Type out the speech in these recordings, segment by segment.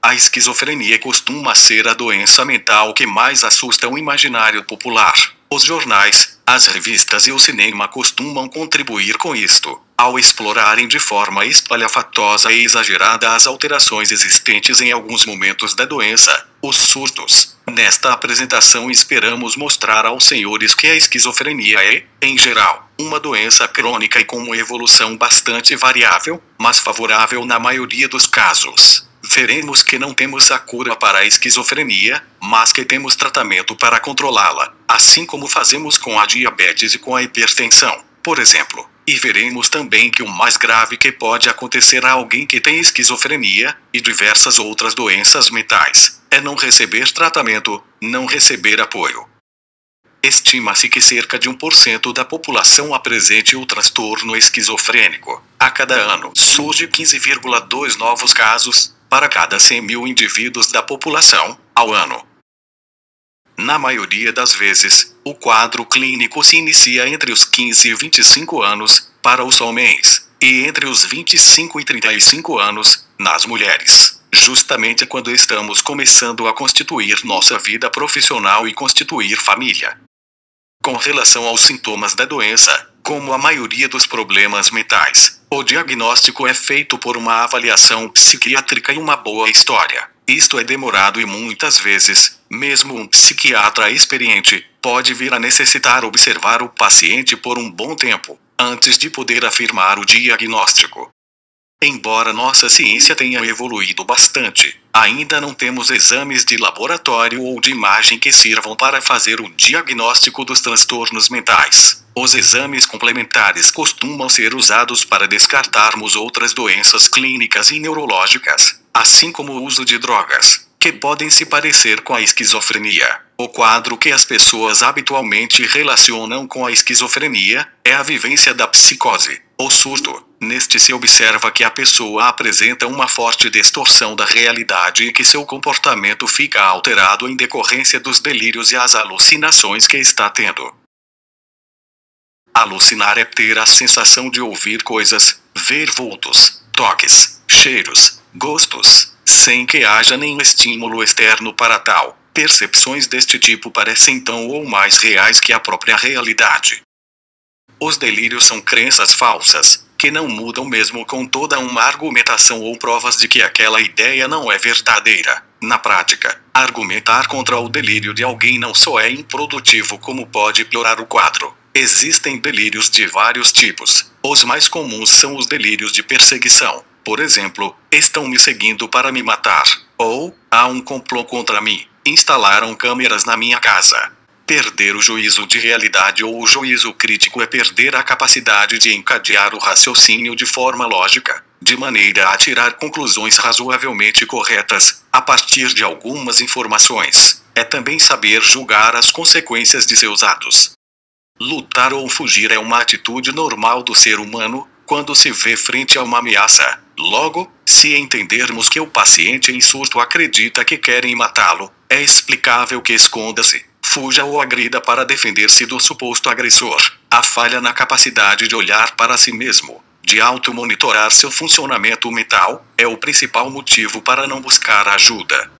A esquizofrenia costuma ser a doença mental que mais assusta o imaginário popular. Os jornais, as revistas e o cinema costumam contribuir com isto, ao explorarem de forma espalhafatosa e exagerada as alterações existentes em alguns momentos da doença, os surtos. Nesta apresentação esperamos mostrar aos senhores que a esquizofrenia é, em geral, uma doença crônica e com uma evolução bastante variável, mas favorável na maioria dos casos. Veremos que não temos a cura para a esquizofrenia, mas que temos tratamento para controlá-la, assim como fazemos com a diabetes e com a hipertensão, por exemplo. E veremos também que o mais grave que pode acontecer a alguém que tem esquizofrenia, e diversas outras doenças mentais, é não receber tratamento, não receber apoio. Estima-se que cerca de 1% da população apresente o transtorno esquizofrênico. A cada ano, surge 15,2 novos casos, para cada 100 mil indivíduos da população, ao ano. Na maioria das vezes, o quadro clínico se inicia entre os 15 e 25 anos, para os homens, e entre os 25 e 35 anos, nas mulheres, justamente quando estamos começando a constituir nossa vida profissional e constituir família. Com relação aos sintomas da doença, como a maioria dos problemas mentais, o diagnóstico é feito por uma avaliação psiquiátrica e uma boa história. Isto é demorado e muitas vezes, mesmo um psiquiatra experiente, pode vir a necessitar observar o paciente por um bom tempo, antes de poder afirmar o diagnóstico. Embora nossa ciência tenha evoluído bastante, ainda não temos exames de laboratório ou de imagem que sirvam para fazer o diagnóstico dos transtornos mentais. Os exames complementares costumam ser usados para descartarmos outras doenças clínicas e neurológicas, assim como o uso de drogas, que podem se parecer com a esquizofrenia. O quadro que as pessoas habitualmente relacionam com a esquizofrenia é a vivência da psicose, ou surto. Neste se observa que a pessoa apresenta uma forte distorção da realidade e que seu comportamento fica alterado em decorrência dos delírios e as alucinações que está tendo. Alucinar é ter a sensação de ouvir coisas, ver vultos, toques, cheiros, gostos, sem que haja nenhum estímulo externo para tal. Percepções deste tipo parecem tão ou mais reais que a própria realidade. Os delírios são crenças falsas, que não mudam mesmo com toda uma argumentação ou provas de que aquela ideia não é verdadeira. Na prática, argumentar contra o delírio de alguém não só é improdutivo como pode piorar o quadro. Existem delírios de vários tipos. Os mais comuns são os delírios de perseguição. Por exemplo, estão me seguindo para me matar. Ou, há um complô contra mim. Instalaram câmeras na minha casa. Perder o juízo de realidade ou o juízo crítico é perder a capacidade de encadear o raciocínio de forma lógica, de maneira a tirar conclusões razoavelmente corretas, a partir de algumas informações. É também saber julgar as consequências de seus atos. Lutar ou fugir é uma atitude normal do ser humano, quando se vê frente a uma ameaça. Logo, se entendermos que o paciente em surto acredita que querem matá-lo, é explicável que esconda-se, fuja ou agrida para defender-se do suposto agressor. A falha na capacidade de olhar para si mesmo, de auto-monitorar seu funcionamento mental, é o principal motivo para não buscar ajuda.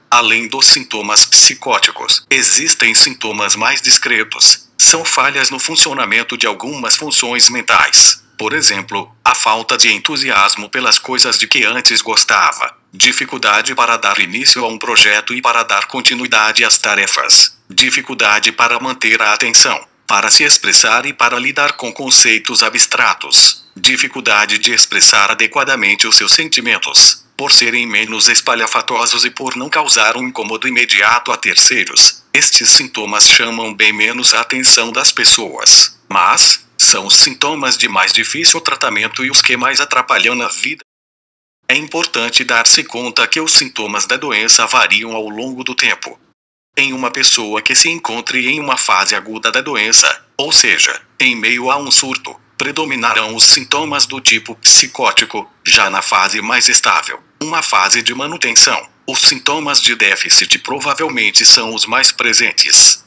Além dos sintomas psicóticos, existem sintomas mais discretos. São falhas no funcionamento de algumas funções mentais. Por exemplo, a falta de entusiasmo pelas coisas de que antes gostava, dificuldade para dar início a um projeto e para dar continuidade às tarefas, dificuldade para manter a atenção, para se expressar e para lidar com conceitos abstratos, dificuldade de expressar adequadamente os seus sentimentos, por serem menos espalhafatosos e por não causar um incômodo imediato a terceiros. Estes sintomas chamam bem menos a atenção das pessoas, mas são os sintomas de mais difícil tratamento e os que mais atrapalham na vida. É importante dar-se conta que os sintomas da doença variam ao longo do tempo. Em uma pessoa que se encontre em uma fase aguda da doença, ou seja, em meio a um surto, predominarão os sintomas do tipo psicótico, já na fase mais estável, uma fase de manutenção. Os sintomas de déficit provavelmente são os mais presentes.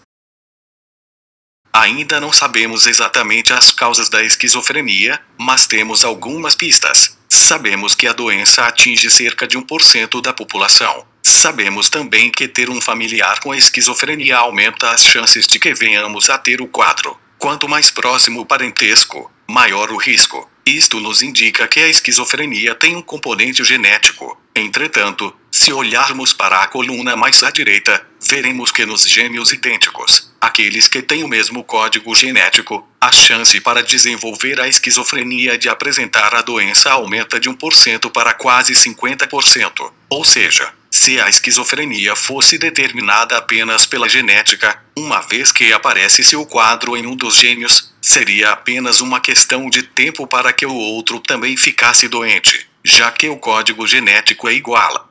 Ainda não sabemos exatamente as causas da esquizofrenia, mas temos algumas pistas. Sabemos que a doença atinge cerca de 1% da população. Sabemos também que ter um familiar com esquizofrenia aumenta as chances de que venhamos a ter o quadro. Quanto mais próximo o parentesco, maior o risco. Isto nos indica que a esquizofrenia tem um componente genético. Entretanto, se olharmos para a coluna mais à direita, veremos que nos gêmeos idênticos, aqueles que têm o mesmo código genético, a chance para desenvolver a esquizofrenia de apresentar a doença aumenta de 1% para quase 50%. Ou seja, se a esquizofrenia fosse determinada apenas pela genética, uma vez que aparece seu quadro em um dos gêmeos, seria apenas uma questão de tempo para que o outro também ficasse doente, já que o código genético é igual.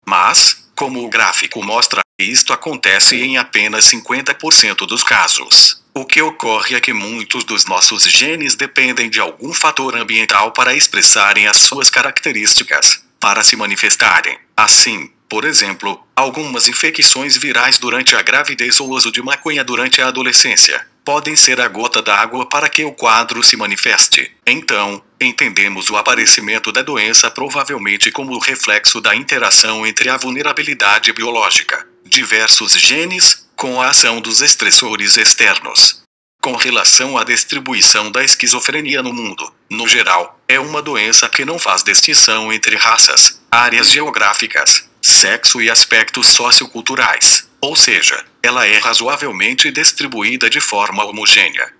Mas, como o gráfico mostra, isto acontece em apenas 50% dos casos. O que ocorre é que muitos dos nossos genes dependem de algum fator ambiental para expressarem as suas características, para se manifestarem. Assim, por exemplo, algumas infecções virais durante a gravidez ou uso de maconha durante a adolescência podem ser a gota d'água para que o quadro se manifeste. Então, entendemos o aparecimento da doença provavelmente como o reflexo da interação entre a vulnerabilidade biológica, diversos genes, com a ação dos estressores externos. Com relação à distribuição da esquizofrenia no mundo, no geral, é uma doença que não faz distinção entre raças, áreas geográficas, sexo e aspectos socioculturais. Ou seja, ela é razoavelmente distribuída de forma homogênea.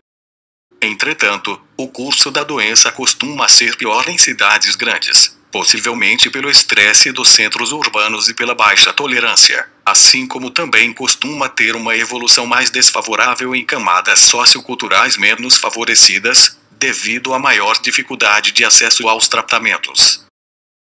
Entretanto, o curso da doença costuma ser pior em cidades grandes, possivelmente pelo estresse dos centros urbanos e pela baixa tolerância, assim como também costuma ter uma evolução mais desfavorável em camadas socioculturais menos favorecidas, devido à maior dificuldade de acesso aos tratamentos.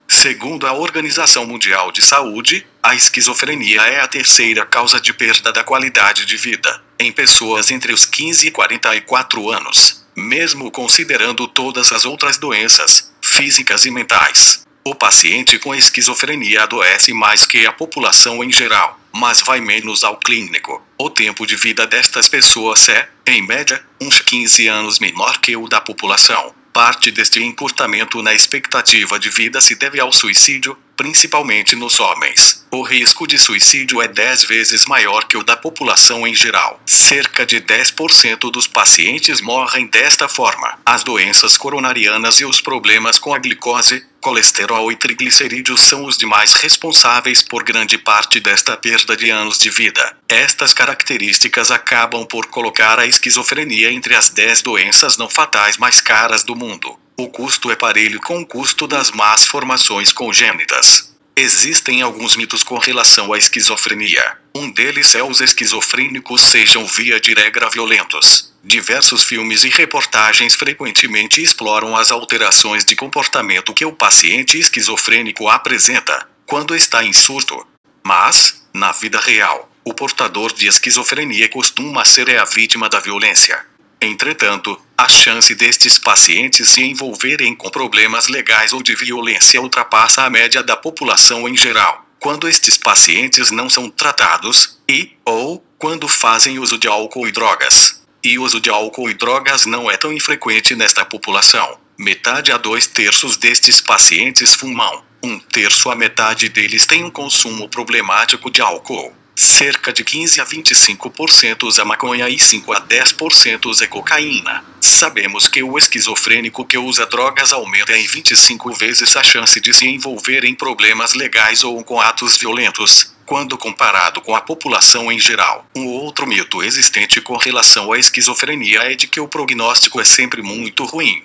Segundo a Organização Mundial de Saúde, a esquizofrenia é a terceira causa de perda da qualidade de vida em pessoas entre os 15 e 44 anos, mesmo considerando todas as outras doenças físicas e mentais. O paciente com esquizofrenia adoece mais que a população em geral, mas vai menos ao clínico. O tempo de vida destas pessoas é, em média, uns 15 anos menor que o da população. Parte deste encurtamento na expectativa de vida se deve ao suicídio, principalmente nos homens. O risco de suicídio é 10 vezes maior que o da população em geral. Cerca de 10% dos pacientes morrem desta forma. As doenças coronarianas e os problemas com a glicose, colesterol e triglicerídeos são os demais responsáveis por grande parte desta perda de anos de vida. Estas características acabam por colocar a esquizofrenia entre as 10 doenças não fatais mais caras do mundo. O custo é parelho com o custo das más formações congênitas. Existem alguns mitos com relação à esquizofrenia. Um deles é os esquizofrênicos sejam via de regra violentos. Diversos filmes e reportagens frequentemente exploram as alterações de comportamento que o paciente esquizofrênico apresenta quando está em surto. Mas, na vida real, o portador de esquizofrenia costuma ser a vítima da violência. Entretanto, a chance destes pacientes se envolverem com problemas legais ou de violência ultrapassa a média da população em geral, quando estes pacientes não são tratados ou quando fazem uso de álcool e drogas. E o uso de álcool e drogas não é tão infrequente nesta população. Metade a 2/3 destes pacientes fumam. 1/3 a metade deles tem um consumo problemático de álcool. Cerca de 15 a 25% é maconha e 5 a 10% é cocaína. Sabemos que o esquizofrênico que usa drogas aumenta em 25 vezes a chance de se envolver em problemas legais ou com atos violentos, quando comparado com a população em geral. Um outro mito existente com relação à esquizofrenia é de que o prognóstico é sempre muito ruim.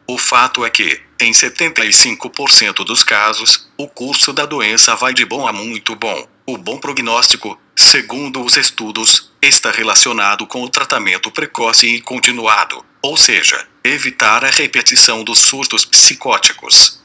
O fato é que, em 75% dos casos, o curso da doença vai de bom a muito bom. O bom prognóstico, segundo os estudos, está relacionado com o tratamento precoce e continuado, ou seja, evitar a repetição dos surtos psicóticos.